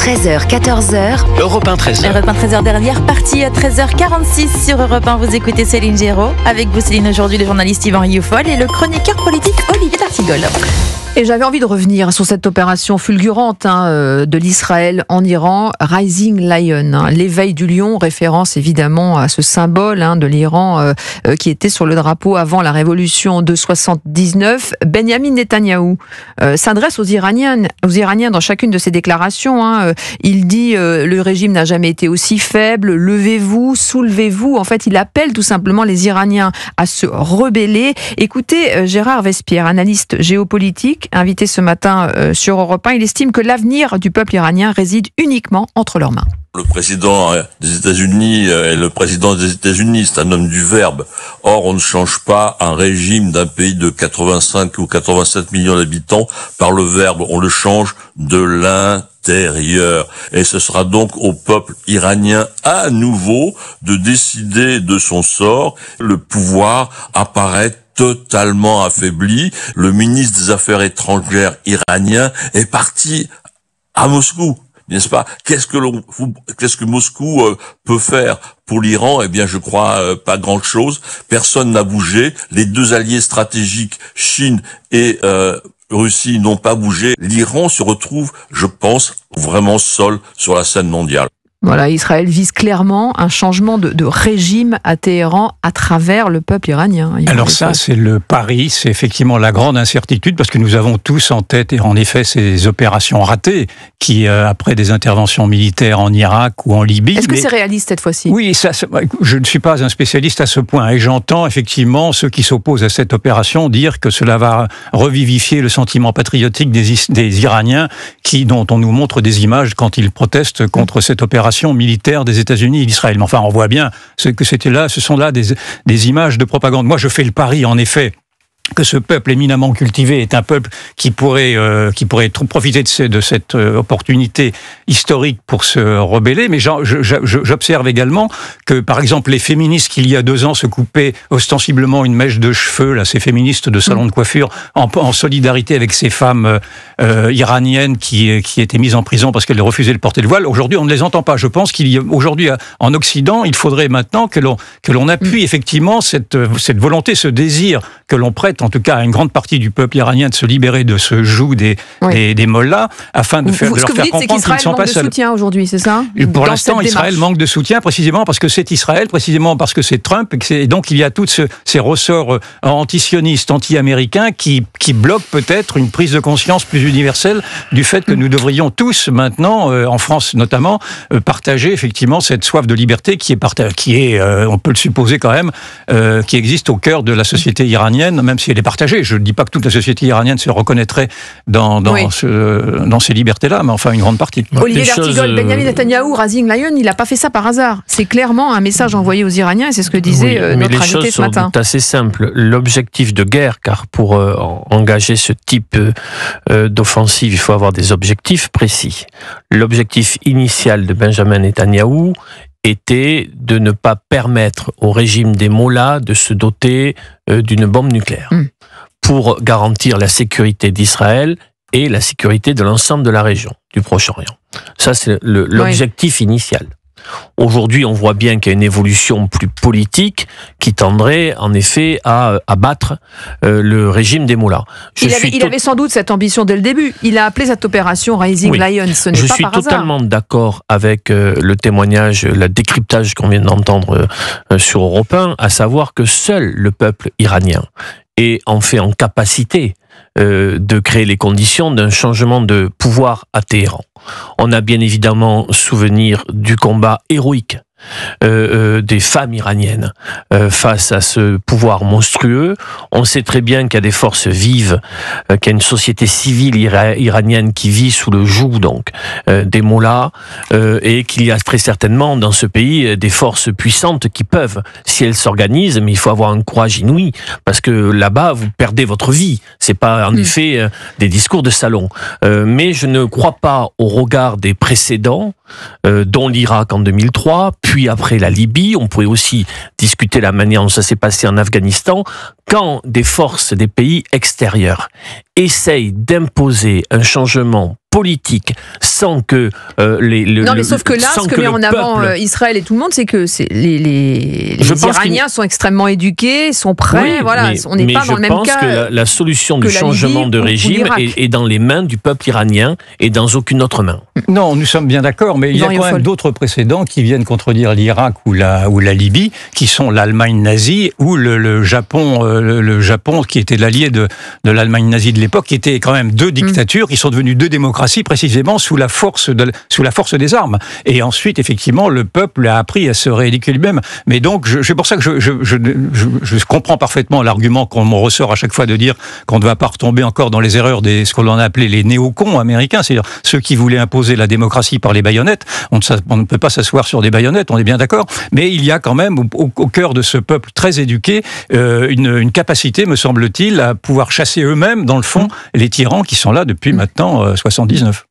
13h, 14h. Europe 1, 13h. Europe 1, 13h dernière partie à 13h46 sur Europe 1. Vous écoutez Céline Géraud. Avec vous, Céline, aujourd'hui, le journaliste Yvan Rioufol et le chroniqueur politique Olivier D'Artigol. Et j'avais envie de revenir sur cette opération fulgurante de l'Israël en Iran, Rising Lion, l'éveil du lion, référence évidemment à ce symbole de l'Iran qui était sur le drapeau avant la révolution de 79. Benjamin Netanyahou s'adresse aux Iraniens dans chacune de ses déclarations. Il dit le régime n'a jamais été aussi faible, levez-vous, soulevez-vous. En fait, il appelle tout simplement les Iraniens à se rebeller. Écoutez Gérard Vespierre, analyste géopolitique, invité ce matin sur Europe 1, il estime que l'avenir du peuple iranien réside uniquement entre leurs mains. Le président des États-Unis est le président des États-Unis, c'est un homme du verbe. Or, on ne change pas un régime d'un pays de 85 ou 87 millions d'habitants par le verbe, on le change de l'intérieur. Et ce sera donc au peuple iranien à nouveau de décider de son sort. Le pouvoir apparaît totalement affaibli. Le ministre des Affaires étrangères iranien est parti à Moscou. N'est-ce pas? Qu'est-ce que Moscou peut faire pour l'Iran? Eh bien, je crois pas grand-chose. Personne n'a bougé. Les deux alliés stratégiques, Chine et Russie, n'ont pas bougé. L'Iran se retrouve, je pense, vraiment seul sur la scène mondiale. Voilà, Israël vise clairement un changement de régime à Téhéran à travers le peuple iranien. Alors ça, c'est le pari, c'est effectivement la grande incertitude, parce que nous avons tous en tête, et en effet, ces opérations ratées, qui, après des interventions militaires en Irak ou en Libye... Est-ce que c'est réaliste cette fois-ci? Oui, je ne suis pas un spécialiste à ce point, et j'entends effectivement ceux qui s'opposent à cette opération dire que cela va revivifier le sentiment patriotique des Iraniens, dont on nous montre des images quand ils protestent contre cette opération militaire des États-Unis et d'Israël. Mais enfin, on voit bien ce sont là des images de propagande. Moi, je fais le pari, en effet, que ce peuple éminemment cultivé est un peuple qui pourrait profiter de cette opportunité historique pour se rebeller. Mais j'observe également que, par exemple, les féministes qui, il y a 2 ans, se coupaient ostensiblement une mèche de cheveux, là, ces féministes de salon de coiffure, en solidarité avec ces femmes iraniennes qui étaient mises en prison parce qu'elles refusaient de porter le voile. Aujourd'hui, on ne les entend pas. Je pense aujourd'hui, en Occident, il faudrait maintenant que l'on appuie effectivement cette volonté, ce désir que l'on prête, en tout cas à une grande partie du peuple iranien, de se libérer de ce joug des mollahs, afin de leur faire comprendre qu'ils ne sont pas seuls. Ce que vous dites, c'est qu'Israël manque de soutien aujourd'hui, c'est ça? Pour l'instant, Israël manque de soutien, précisément parce que c'est Israël, précisément parce que c'est Trump, et donc il y a tous ces ressorts antisionistes, anti-américains qui bloquent peut-être une prise de conscience plus universelle du fait que nous devrions tous maintenant, en France notamment, partager effectivement cette soif de liberté qui est, on peut le supposer quand même, qui existe au cœur de la société iranienne, même si elle est partagée. Je ne dis pas que toute la société iranienne se reconnaîtrait dans ces libertés-là, mais enfin une grande partie. Olivier D'Artigol, Benjamin Netanyahou, Rising Lion, il n'a pas fait ça par hasard. C'est clairement un message envoyé aux Iraniens, et c'est ce que disait notre invité ce matin. C'est assez simple. L'objectif de guerre, car pour engager ce type d'offensive, il faut avoir des objectifs précis. L'objectif initial de Benjamin Netanyahou était de ne pas permettre au régime des mollahs de se doter d'une bombe nucléaire pour garantir la sécurité d'Israël et la sécurité de l'ensemble de la région, du Proche-Orient. Ça, c'est l'objectif initial. Aujourd'hui, on voit bien qu'il y a une évolution plus politique qui tendrait en effet à abattre le régime des mollahs. Il avait sans doute cette ambition dès le début. Il a appelé cette opération Rising Lion. Ce n'est pas par hasard. Je suis totalement d'accord avec le témoignage, le décryptage qu'on vient d'entendre sur Europe 1, à savoir que seul le peuple iranien est en fait en capacité de créer les conditions d'un changement de pouvoir à Téhéran. On a bien évidemment souvenir du combat héroïque des femmes iraniennes face à ce pouvoir monstrueux. On sait très bien qu'il y a des forces vives, qu'il y a une société civile iranienne qui vit sous le joug donc des mollahs, et qu'il y a très certainement dans ce pays des forces puissantes qui peuvent, si elles s'organisent, mais il faut avoir un courage inouï, parce que là-bas vous perdez votre vie. C'est pas en effet des discours de salon. Mais je ne crois pas, au regard des précédents, dont l'Irak en 2003, puis après la Libye, on pourrait aussi discuter la manière dont ça s'est passé en Afghanistan, quand des forces des pays extérieurs essayent d'imposer un changement politique sans que non, mais sauf que là, ce que met en avant Israël et tout le monde, c'est que les Iraniens sont extrêmement éduqués, sont prêts. Oui, voilà, on n'est pas dans le même cas. Mais je pense que la solution du changement de régime est dans les mains du peuple iranien et dans aucune autre main. Non, nous sommes bien d'accord, mais il y a quand même d'autres précédents qui viennent contredire l'Irak ou la Libye, qui sont l'Allemagne nazie ou le Japon, le Japon qui était l'allié de l'Allemagne nazie de l'époque, qui étaient quand même deux dictatures, qui sont devenues deux démocraties précisément sous la force des armes. Et ensuite, effectivement, le peuple a appris à se rééduquer lui-même. Mais donc, c'est pour ça que je comprends parfaitement l'argument qu'on me ressort à chaque fois de dire qu'on ne va pas retomber encore dans les erreurs ce qu'on a appelé les néocons américains, c'est-à-dire ceux qui voulaient imposer la démocratie par les baïonnettes. On ne peut pas s'asseoir sur des baïonnettes, on est bien d'accord. Mais il y a quand même au cœur de ce peuple très éduqué une capacité, me semble-t-il, à pouvoir chasser eux-mêmes, dans le fond, les tyrans qui sont là depuis maintenant 79.